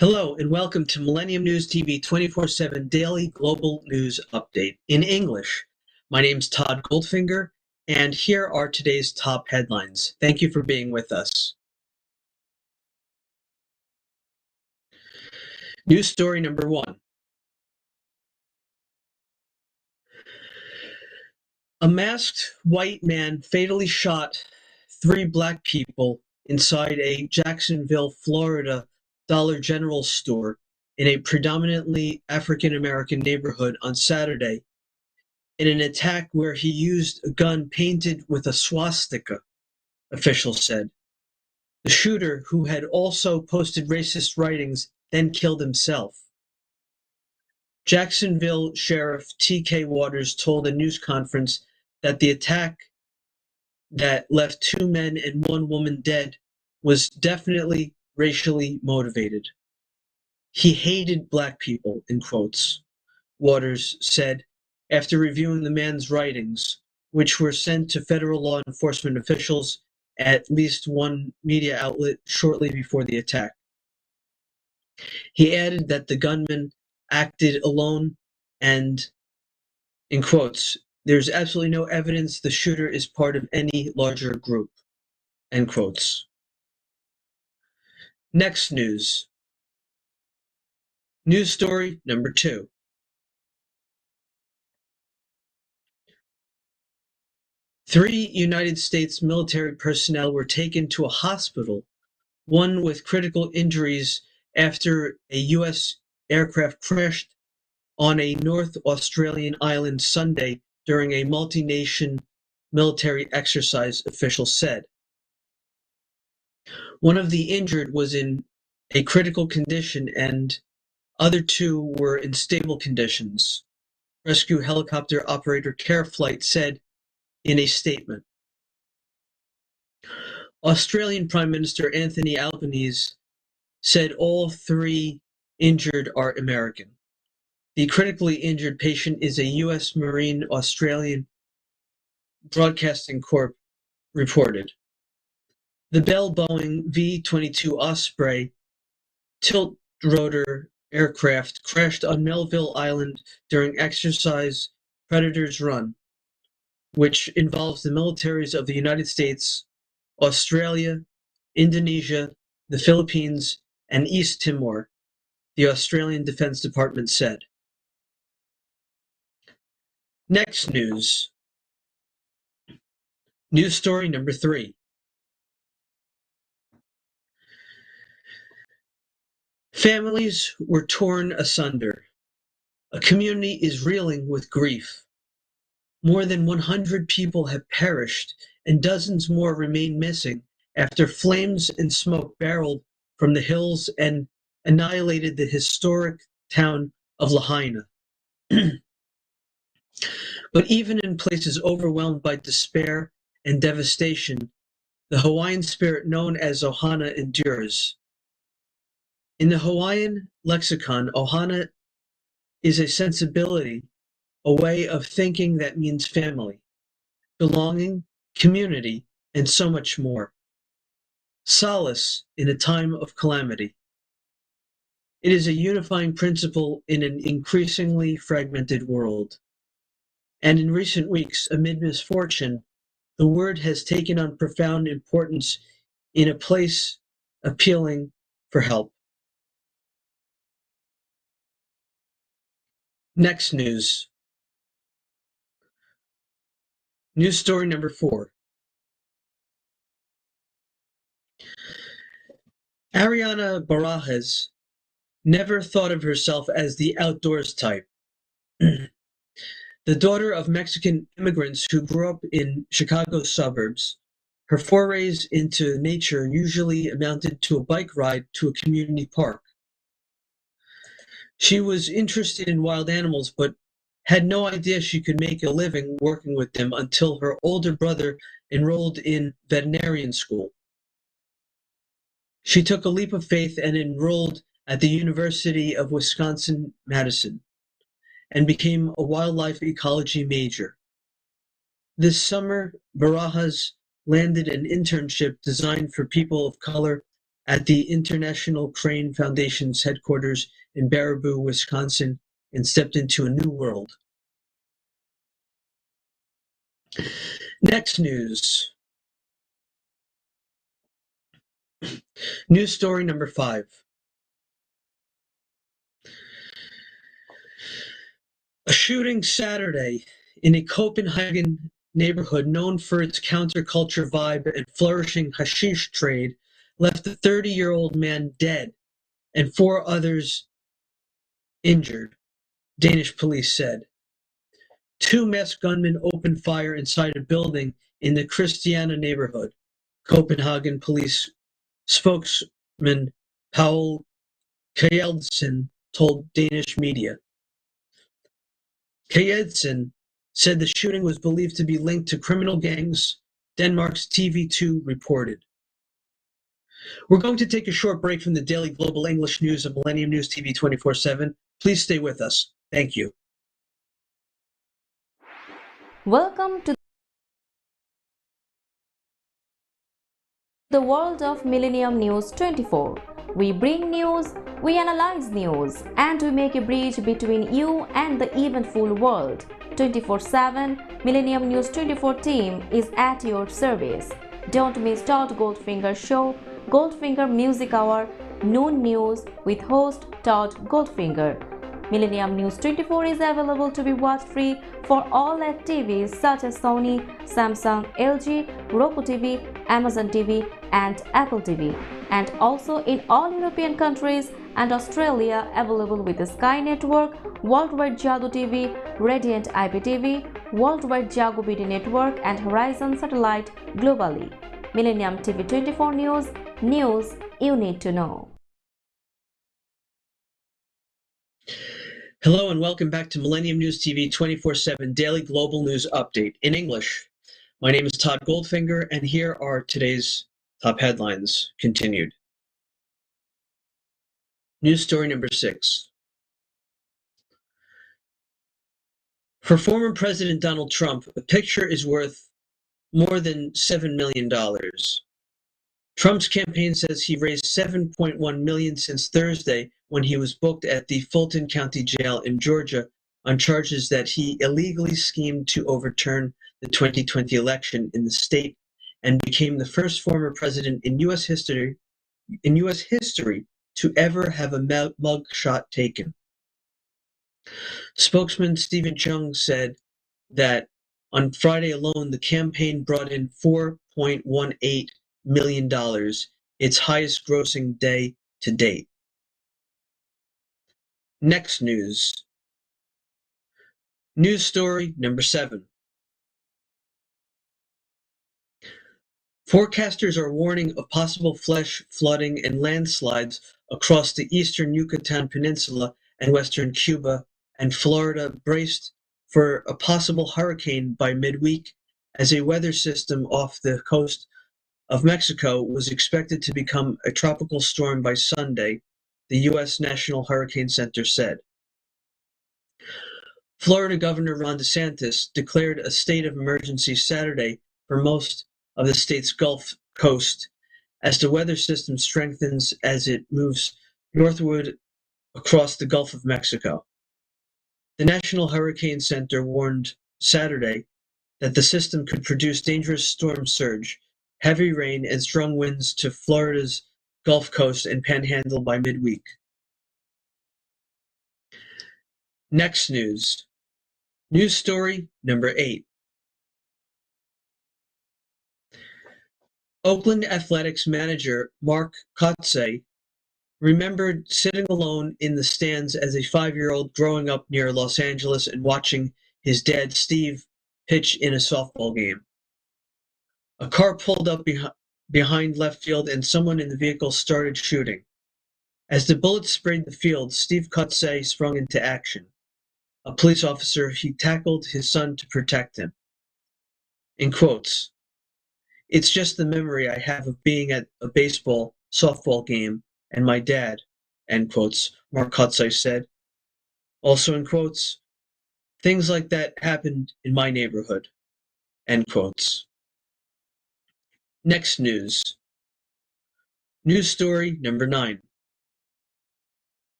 Hello and welcome to Millennium News TV 24/7 Daily Global News Update in English. My name's Todd Goldfinger, and here are today's top headlines. Thank you for being with us. News story number one. A masked white man fatally shot three black people inside a Jacksonville, Florida Dollar General store in a predominantly African American neighborhood on Saturday in an attack where he used a gun painted with a swastika, officials said. The shooter, who had also posted racist writings, then killed himself. Jacksonville Sheriff T.K. Waters told a news conference that the attack that left two men and one woman dead was definitely racially motivated. He hated black people, in quotes, Waters said after reviewing the man's writings, which were sent to federal law enforcement officials at least one media outlet shortly before the attack. He added that the gunman acted alone and, in quotes, there's absolutely no evidence the shooter is part of any larger group, end quotes. Next news. News story number two. Three United States military personnel were taken to a hospital, one with critical injuries after a U.S. aircraft crashed on a North Australian island Sunday during a multi-nation military exercise, officials said. One of the injured was in a critical condition and other two were in stable conditions, rescue helicopter operator Care Flight said in a statement. Australian Prime Minister Anthony Albanese said all three injured are American. The critically injured patient is a U.S. Marine Australian Broadcasting Corp reported. The Bell Boeing V-22 Osprey tilt-rotor aircraft crashed on Melville Island during exercise Predator's Run, which involves the militaries of the United States, Australia, Indonesia, the Philippines, and East Timor, the Australian Defense Department said. Next news. News story number three. Families were torn asunder. A community is reeling with grief. More than 100 people have perished and dozens more remain missing after flames and smoke barreled from the hills and annihilated the historic town of Lahaina. But even in places overwhelmed by despair and devastation, the Hawaiian spirit known as ohana endures. In the Hawaiian lexicon, ohana is a sensibility, a way of thinking that means family, belonging, community, and so much more. Solace in a time of calamity. It is a unifying principle in an increasingly fragmented world. And in recent weeks, amid misfortune, the word has taken on profound importance in a place appealing for help. Next news. News story number four. Ariana Barajas never thought of herself as the outdoors type. The daughter of Mexican immigrants who grew up in Chicago's suburbs, her forays into nature usually amounted to a bike ride to a community park. She was interested in wild animals, but had no idea she could make a living working with them until her older brother enrolled in veterinarian school. She took a leap of faith and enrolled at the University of Wisconsin-Madison and became a wildlife ecology major. This summer, Barajas landed an internship designed for people of color at the International Crane Foundation's headquarters in Baraboo, Wisconsin, and stepped into a new world. Next news. News story number 5. A shooting Saturday in a Copenhagen neighborhood known for its counterculture vibe and flourishing hashish trade left a 30-year-old man dead and 4 others injured, Danish police said. 2 masked gunmen opened fire inside a building in the Christiania neighborhood, Copenhagen police spokesman Paul Kjeldsen told Danish media. Kjeldsen said the shooting was believed to be linked to criminal gangs, Denmark's TV2 reported. We're going to take a short break from the daily global English news of Millennium News TV 24/7. Please stay with us. Thank you. Welcome to the world of Millennium News 24. We bring news, we analyze news, and we make a bridge between you and the eventful world. 24/7 Millennium News 24 team is at your service. Don't miss Todd Goldfinger show, Goldfinger Music Hour, Noon News with host Todd Goldfinger. Millennium News 24 is available to be watched free for all TVs such as Sony, Samsung, LG, Roku TV, Amazon TV, and Apple TV, and also in all European countries and Australia, available with the Sky Network, Worldwide Jago TV, Radiant IPTV, Worldwide Jago BD Network, and Horizon Satellite globally. Millennium TV 24 News, news you need to know. Hello and welcome back to Millennium News TV 24/7 Daily Global News Update in English. My name is Todd Goldfinger, and here are today's top headlines. Continued. News story number 6. For former President Donald Trump, a picture is worth more than $7 million. Trump's campaign says he raised $7.1 million since Thursday when he was booked at the Fulton County Jail in Georgia on charges that he illegally schemed to overturn the 2020 election in the state and became the first former president in U.S. history to ever have a mug shot taken. Spokesman Stephen Chung said that on Friday alone, the campaign brought in $4.18 million, its highest grossing day to date. Next news. News story number 7. Forecasters are warning of possible flash flooding and landslides across the eastern Yucatan Peninsula and western Cuba, and Florida braced for a possible hurricane by midweek as a weather system off the coast of Mexico was expected to become a tropical storm by Sunday, the U.S. National Hurricane Center said. Florida Governor Ron DeSantis declared a state of emergency Saturday for most of the state's Gulf Coast as the weather system strengthens as it moves northward across the Gulf of Mexico. The National Hurricane Center warned Saturday that the system could produce dangerous storm surge, heavy rain, and strong winds to Florida's Gulf Coast and Panhandle by midweek. Next news. News story number 8. Oakland Athletics manager Mark Kotsay remembered sitting alone in the stands as a 5-year-old growing up near Los Angeles and watching his dad Steve pitch in a softball game. A car pulled up behind left field and someone in the vehicle started shooting. As the bullets sprayed the field, Steve Kotsay sprung into action. A police officer, he tackled his son to protect him. In quotes, "It's just the memory I have of being at a baseball, softball game and my dad," end quotes, Mark Kotsay said. Also in quotes, "Things like that happened in my neighborhood," end quotes. Next news. News story number 9.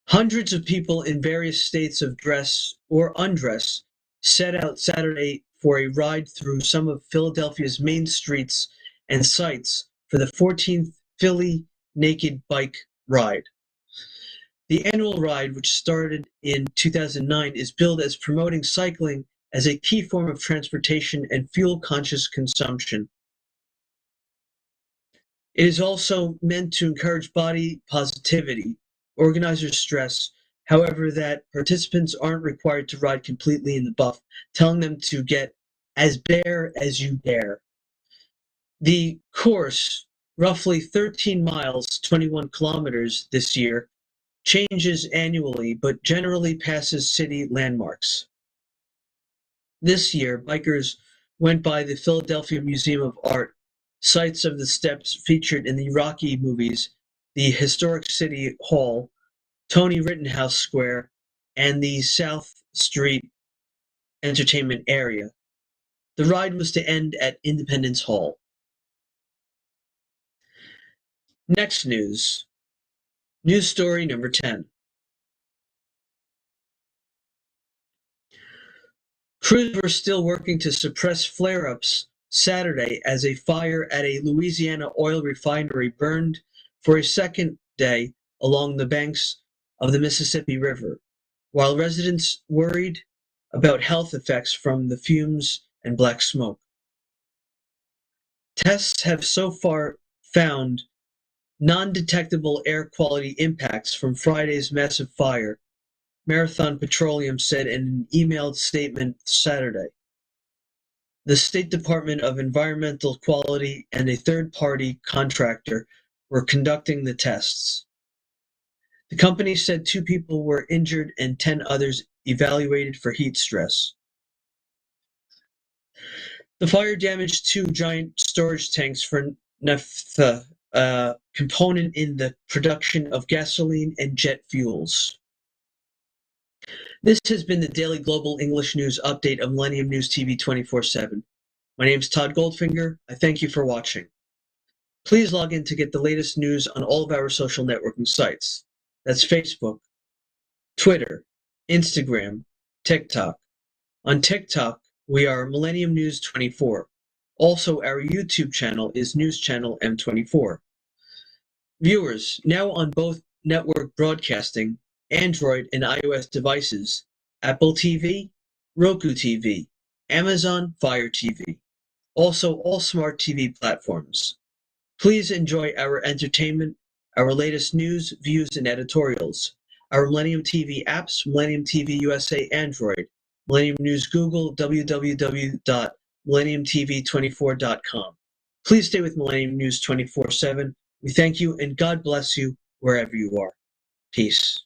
Hundreds of people in various states of dress or undress set out Saturday for a ride through some of Philadelphia's main streets and sites for the 14th Philly Naked Bike Ride. The annual ride, which started in 2009, is billed as promoting cycling as a key form of transportation and fuel-conscious consumption. It is also meant to encourage body positivity. Organizers stress, however, that participants aren't required to ride completely in the buff, telling them to get as bare as you dare. The course, roughly 13 miles, 21 kilometers this year, changes annually but generally passes city landmarks. This year, bikers went by the Philadelphia Museum of Art, sites of the steps featured in the Rocky movies, the historic City Hall, Tony Rittenhouse Square, and the South Street entertainment area. The ride was to end at Independence Hall. Next news. News story number 10. Crews were still working to suppress flare-ups Saturday as a fire at a Louisiana oil refinery burned for a second day along the banks of the Mississippi River, while residents worried about health effects from the fumes and black smoke. Tests have so far found non-detectable air quality impacts from Friday's massive fire, Marathon Petroleum said in an emailed statement Saturday. The State Department of Environmental Quality and a third-party contractor were conducting the tests. The company said 2 people were injured and 10 others evaluated for heat stress. The fire damaged 2 giant storage tanks for naphtha, a component in the production of gasoline and jet fuels. This has been the Daily Global English News Update of Millennium News TV 24/7. My name is Todd Goldfinger. I thank you for watching. Please log in to get the latest news on all of our social networking sites. That's Facebook, Twitter, Instagram, TikTok. On TikTok, we are Millennium News 24. Also, our YouTube channel is News Channel M24. Viewers, now on both network broadcasting, Android and iOS devices, Apple TV, Roku TV, Amazon Fire TV, also all smart TV platforms. Please enjoy our entertainment, our latest news, views, and editorials, our Millennium TV apps, Millennium TV USA Android, Millennium News Google, www.millenniumtv24.com. Please stay with Millennium News 24/7. We thank you and God bless you wherever you are. Peace.